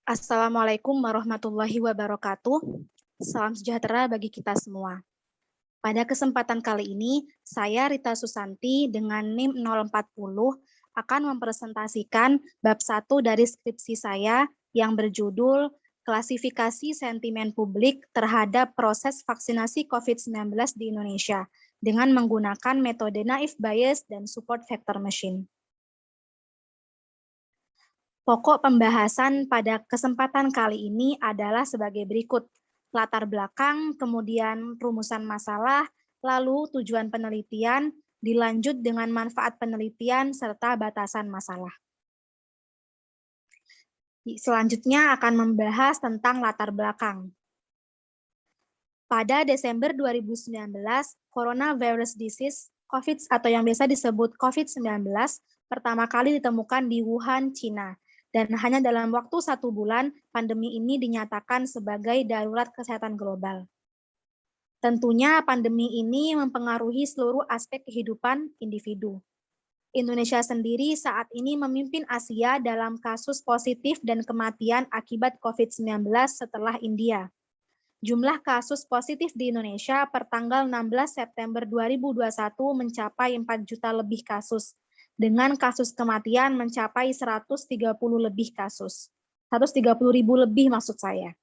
Assalamualaikum warahmatullahi wabarakatuh. Salam sejahtera bagi kita semua. Pada kesempatan kali ini, saya Rita Susanti dengan NIM 040 akan mempresentasikan bab 1 dari skripsi saya yang berjudul Klasifikasi Sentimen Publik terhadap Proses Vaksinasi COVID-19 di Indonesia dengan menggunakan metode naive Bayes dan support vector machine. Pokok pembahasan pada kesempatan kali ini adalah sebagai berikut. Latar belakang, kemudian rumusan masalah, lalu tujuan penelitian, dilanjut dengan manfaat penelitian, serta batasan masalah. Selanjutnya akan membahas tentang latar belakang. Pada Desember 2019, coronavirus disease COVID atau yang biasa disebut COVID-19 pertama kali ditemukan di Wuhan, Cina. Dan hanya dalam waktu 1 bulan, pandemi ini dinyatakan sebagai darurat kesehatan global. Tentunya pandemi ini mempengaruhi seluruh aspek kehidupan individu. Indonesia sendiri saat ini memimpin Asia dalam kasus positif dan kematian akibat COVID-19 setelah India. Jumlah kasus positif di Indonesia per tanggal 16 September 2021 mencapai 4 juta lebih kasus, dengan kasus kematian mencapai 130 lebih kasus. 130.000 lebih maksud saya.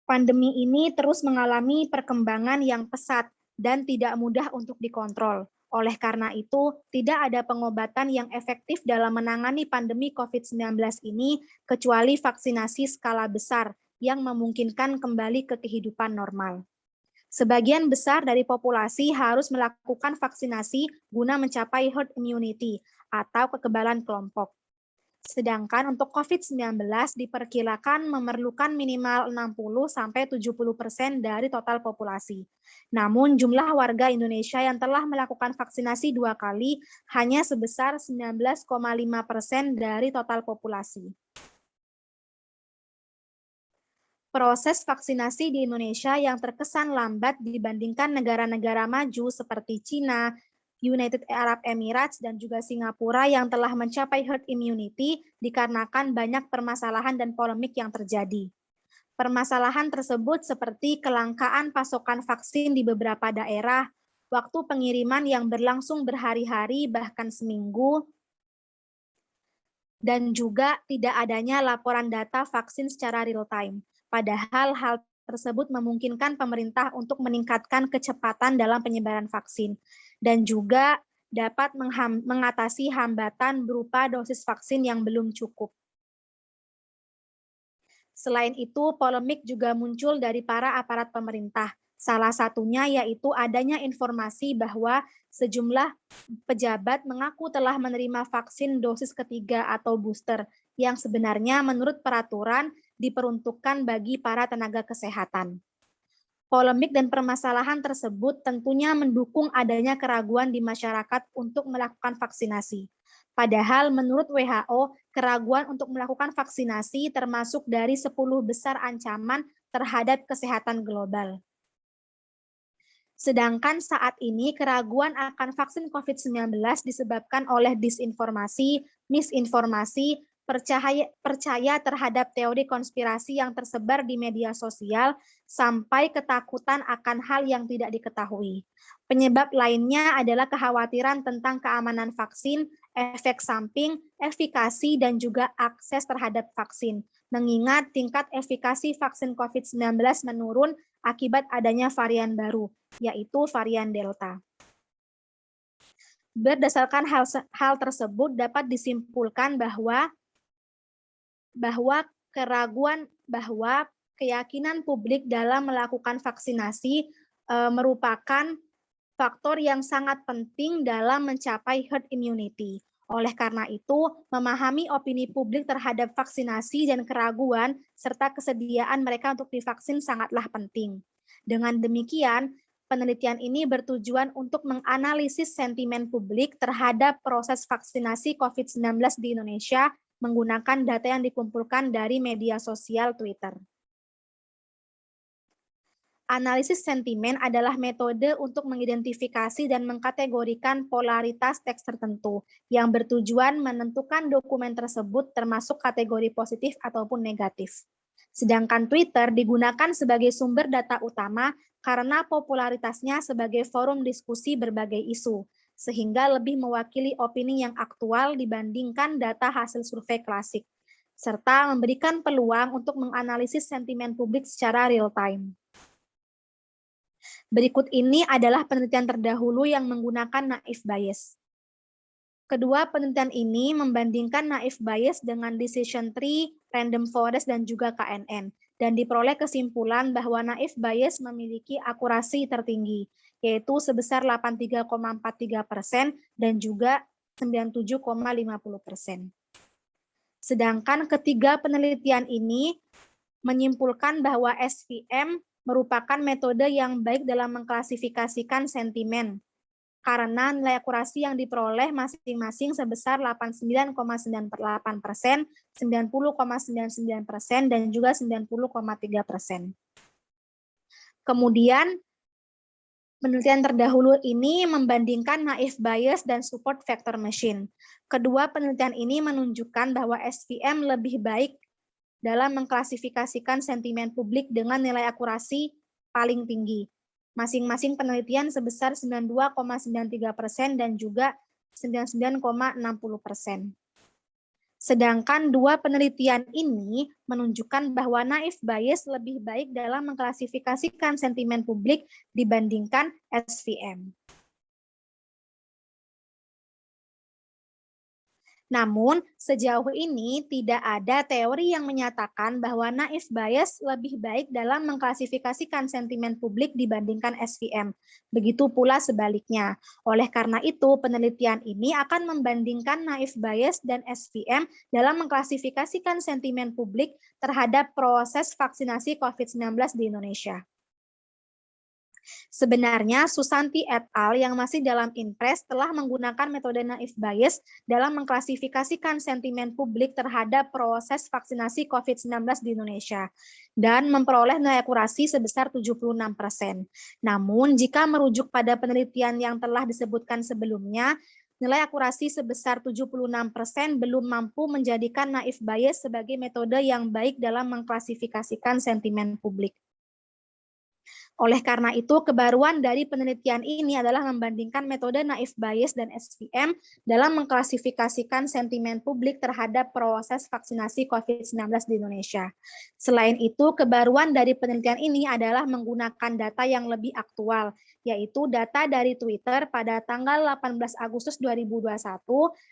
Pandemi ini terus mengalami perkembangan yang pesat dan tidak mudah untuk dikontrol. Oleh karena itu, tidak ada pengobatan yang efektif dalam menangani pandemi COVID-19 ini kecuali vaksinasi skala besar yang memungkinkan kembali ke kehidupan normal. Sebagian besar dari populasi harus melakukan vaksinasi guna mencapai herd immunity atau kekebalan kelompok. Sedangkan untuk COVID-19 diperkirakan memerlukan minimal 60-70% dari total populasi. Namun jumlah warga Indonesia yang telah melakukan vaksinasi 2 kali hanya sebesar 19,5% dari total populasi. Proses vaksinasi di Indonesia yang terkesan lambat dibandingkan negara-negara maju seperti Cina, United Arab Emirates, dan juga Singapura yang telah mencapai herd immunity dikarenakan banyak permasalahan dan polemik yang terjadi. Permasalahan tersebut seperti kelangkaan pasokan vaksin di beberapa daerah, waktu pengiriman yang berlangsung berhari-hari bahkan seminggu, dan juga tidak adanya laporan data vaksin secara real-time. Padahal hal tersebut memungkinkan pemerintah untuk meningkatkan kecepatan dalam penyebaran vaksin dan juga dapat mengatasi hambatan berupa dosis vaksin yang belum cukup. Selain itu, polemik juga muncul dari para aparat pemerintah. Salah satunya yaitu adanya informasi bahwa sejumlah pejabat mengaku telah menerima vaksin dosis ketiga atau booster yang sebenarnya menurut peraturan diperuntukkan bagi para tenaga kesehatan. Polemik dan permasalahan tersebut tentunya mendukung adanya keraguan di masyarakat untuk melakukan vaksinasi. Padahal menurut WHO, keraguan untuk melakukan vaksinasi termasuk dari 10 besar ancaman terhadap kesehatan global. Sedangkan saat ini keraguan akan vaksin COVID-19 disebabkan oleh disinformasi, misinformasi, percaya terhadap teori konspirasi yang tersebar di media sosial, sampai ketakutan akan hal yang tidak diketahui. Penyebab lainnya adalah kekhawatiran tentang keamanan vaksin, efek samping, efikasi, dan juga akses terhadap vaksin. Mengingat tingkat efikasi vaksin COVID-19 menurun akibat adanya varian baru, yaitu varian Delta. Berdasarkan hal tersebut dapat disimpulkan bahwa keyakinan publik dalam melakukan vaksinasi merupakan faktor yang sangat penting dalam mencapai herd immunity. Oleh karena itu, memahami opini publik terhadap vaksinasi dan keraguan serta kesediaan mereka untuk divaksin sangatlah penting. Dengan demikian, penelitian ini bertujuan untuk menganalisis sentimen publik terhadap proses vaksinasi COVID-19 di Indonesia menggunakan data yang dikumpulkan dari media sosial Twitter. Analisis sentimen adalah metode untuk mengidentifikasi dan mengkategorikan polaritas teks tertentu yang bertujuan menentukan dokumen tersebut termasuk kategori positif ataupun negatif. Sedangkan Twitter digunakan sebagai sumber data utama karena popularitasnya sebagai forum diskusi berbagai isu, sehingga lebih mewakili opini yang aktual dibandingkan data hasil survei klasik, serta memberikan peluang untuk menganalisis sentimen publik secara real-time. Berikut ini adalah penelitian terdahulu yang menggunakan naive Bayes. Kedua penelitian ini membandingkan naive Bayes dengan decision tree, random forest, dan juga KNN, dan diperoleh kesimpulan bahwa naive Bayes memiliki akurasi tertinggi, yaitu sebesar 83,43% dan juga 97,50%. Sedangkan ketiga penelitian ini menyimpulkan bahwa SVM merupakan metode yang baik dalam mengklasifikasikan sentimen, karena nilai akurasi yang diperoleh masing-masing sebesar 89,98%, 90,99%, dan juga 90,3%. Kemudian, penelitian terdahulu ini membandingkan naive Bayes dan support vector machine. Kedua penelitian ini menunjukkan bahwa SVM lebih baik dalam mengklasifikasikan sentimen publik dengan nilai akurasi paling tinggi. Masing-masing penelitian sebesar 92,93% dan juga 99,60%. Sedangkan dua penelitian ini menunjukkan bahwa naive Bayes lebih baik dalam mengklasifikasikan sentimen publik dibandingkan SVM. Namun, sejauh ini tidak ada teori yang menyatakan bahwa naive Bayes lebih baik dalam mengklasifikasikan sentimen publik dibandingkan SVM. Begitu pula sebaliknya. Oleh karena itu, penelitian ini akan membandingkan naive Bayes dan SVM dalam mengklasifikasikan sentimen publik terhadap proses vaksinasi COVID-19 di Indonesia. Sebenarnya, Susanti et al. Yang masih dalam INPRES telah menggunakan metode naive Bayes dalam mengklasifikasikan sentimen publik terhadap proses vaksinasi COVID-19 di Indonesia dan memperoleh nilai akurasi sebesar 76%. Namun, jika merujuk pada penelitian yang telah disebutkan sebelumnya, nilai akurasi sebesar 76% belum mampu menjadikan naive Bayes sebagai metode yang baik dalam mengklasifikasikan sentimen publik. Oleh karena itu, kebaruan dari penelitian ini adalah membandingkan metode naive Bayes dan SVM dalam mengklasifikasikan sentimen publik terhadap proses vaksinasi COVID-19 di Indonesia. Selain itu, kebaruan dari penelitian ini adalah menggunakan data yang lebih aktual, yaitu data dari Twitter pada tanggal 18 Agustus 2021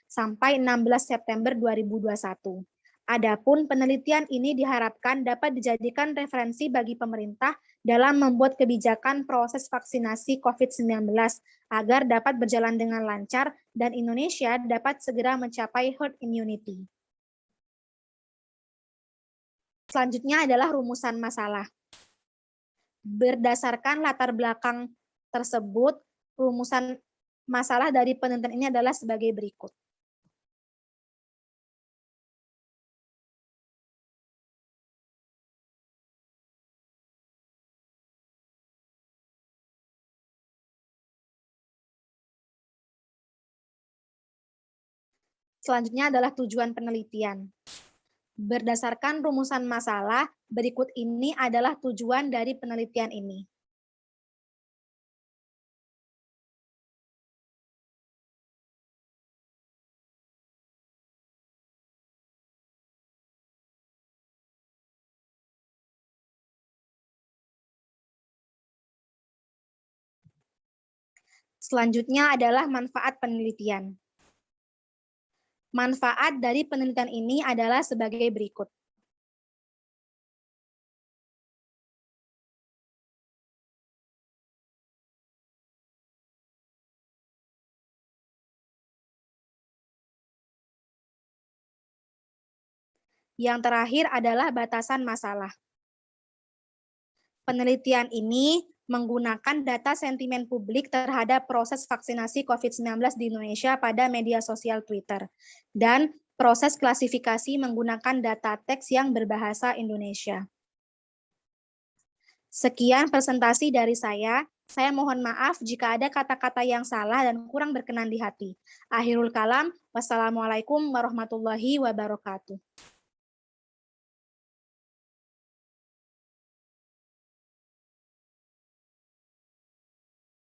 sampai 16 September 2021. Adapun penelitian ini diharapkan dapat dijadikan referensi bagi pemerintah dalam membuat kebijakan proses vaksinasi COVID-19 agar dapat berjalan dengan lancar dan Indonesia dapat segera mencapai herd immunity. Selanjutnya adalah rumusan masalah. Berdasarkan latar belakang tersebut, rumusan masalah dari penelitian ini adalah sebagai berikut. Selanjutnya adalah tujuan penelitian. Berdasarkan rumusan masalah, berikut ini adalah tujuan dari penelitian ini. Selanjutnya adalah manfaat penelitian. Manfaat dari penelitian ini adalah sebagai berikut. Yang terakhir adalah batasan masalah. Penelitian ini menggunakan data sentimen publik terhadap proses vaksinasi COVID-19 di Indonesia pada media sosial Twitter, dan proses klasifikasi menggunakan data teks yang berbahasa Indonesia. Sekian presentasi dari saya. Saya mohon maaf jika ada kata-kata yang salah dan kurang berkenan di hati. Akhirul kalam, wassalamualaikum warahmatullahi wabarakatuh.